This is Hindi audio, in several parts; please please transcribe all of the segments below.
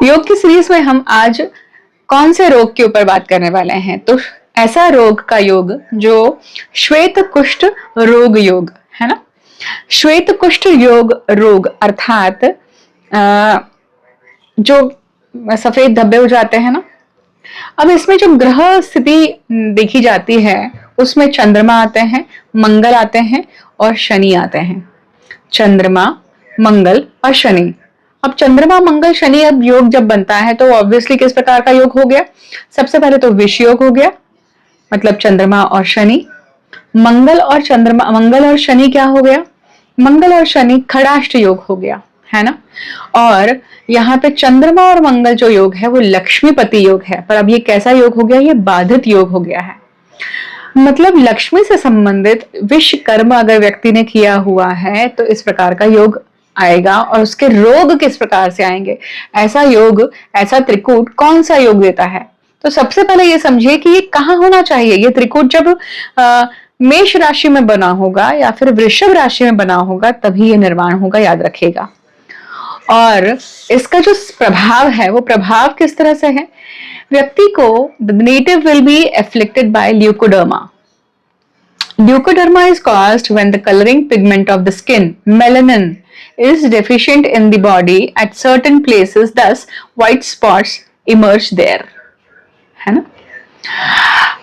योग की सीरीज में हम आज कौन से रोग के ऊपर बात करने वाले हैं? तो ऐसा रोग का योग जो श्वेत कुष्ठ रोग योग है ना। श्वेत कुष्ठ योग रोग अर्थात जो सफेद धब्बे हो जाते हैं ना। अब इसमें जो ग्रह स्थिति देखी जाती है उसमें चंद्रमा आते हैं, मंगल आते हैं और शनि आते हैं। चंद्रमा, मंगल और शनि। अब चंद्रमा, मंगल, शनि अब योग जब बनता है तो ऑब्वियसली किस प्रकार का योग हो गया? सबसे पहले तो विष योग हो गया, मतलब चंद्रमा और शनि। मंगल और चंद्रमा, मंगल और शनि क्या हो गया? मंगल और शनि खड़ाष्ट योग हो गया, है ना। और यहाँ पे चंद्रमा और मंगल जो योग है वो लक्ष्मीपति योग है, पर अब ये कैसा योग हो गया? ये बाधित योग हो गया है। मतलब लक्ष्मी से संबंधित विष कर्म अगर व्यक्ति ने किया हुआ है तो इस प्रकार का योग आएगा। और उसके रोग किस प्रकार से आएंगे? ऐसा योग, ऐसा त्रिकूट कौन सा योग देता है? तो सबसे पहले ये समझिए कि ये कहाँ होना चाहिए। ये त्रिकूट जब मेष राशि में बना होगा या फिर वृषभ राशि में बना होगा तभी ये निर्माण होगा, याद रखिएगा। और इसका जो प्रभाव है वो प्रभाव किस तरह से है? व्यक्ति को the native will be afflicted by leukoderma. Leukoderma is caused when the coloring pigment of the skin, melanin, is deficient in the body at certain places, thus white spots emerge there. है ना।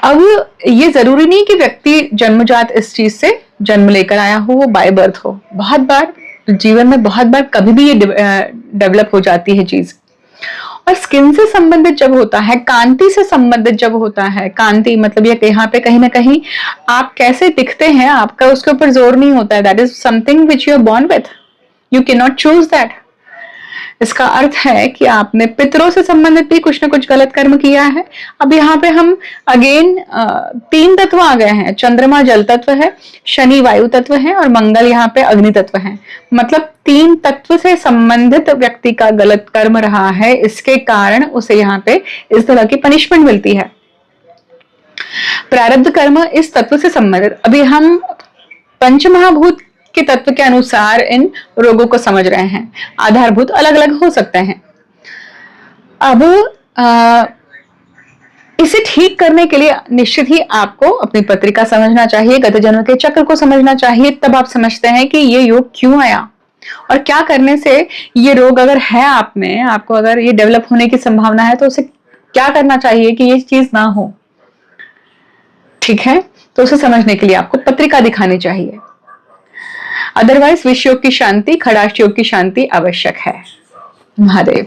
अब ये जरूरी नहीं कि व्यक्ति जन्मजात इस चीज से जन्म लेकर आया हो, वो बाय बर्थ हो। बहुत बार जीवन में, बहुत बार कभी भी ये डेवलप हो जाती है चीज। और स्किन से संबंधित जब होता है, कांति से संबंधित जब होता है, कांति मतलब ये यहाँ पे कहीं ना कहीं आप कैसे दिखते हैं आपका उसके ऊपर जोर नहीं होता है। That is something which you are born with, you can not choose that. इसका अर्थ है कि आपने पितरों से संबंधित भी कुछ ना कुछ गलत कर्म किया है। अब यहाँ पे हम अगेन 3 तत्व आ गए हैं। चंद्रमा जल तत्व है, शनि वायु तत्व है और मंगल यहाँ पे अग्नि तत्व है। मतलब 3 तत्व से संबंधित व्यक्ति का गलत कर्म रहा है, इसके कारण उसे यहाँ पे इस तरह की पनिशमेंट मिलती है। प्रारब्ध कर्म इस तत्व से संबंधित। अभी हम पंचमहाभूत के तत्व के अनुसार इन रोगों को समझ रहे हैं। आधारभूत अलग अलग हो सकते हैं। अब इसे ठीक करने के लिए निश्चित ही आपको अपनी पत्रिका समझना चाहिए, गत जन्म के चक्र को समझना चाहिए। तब आप समझते हैं कि ये योग क्यों आया और क्या करने से ये रोग अगर है आप में, आपको अगर ये डेवलप होने की संभावना है तो उसे क्या करना चाहिए कि ये चीज ना हो। ठीक है, तो उसे समझने के लिए आपको पत्रिका दिखानी चाहिए। अदरवाइज विष योग की शांति, खड़ाष्ट योग की शांति आवश्यक है। महादेव।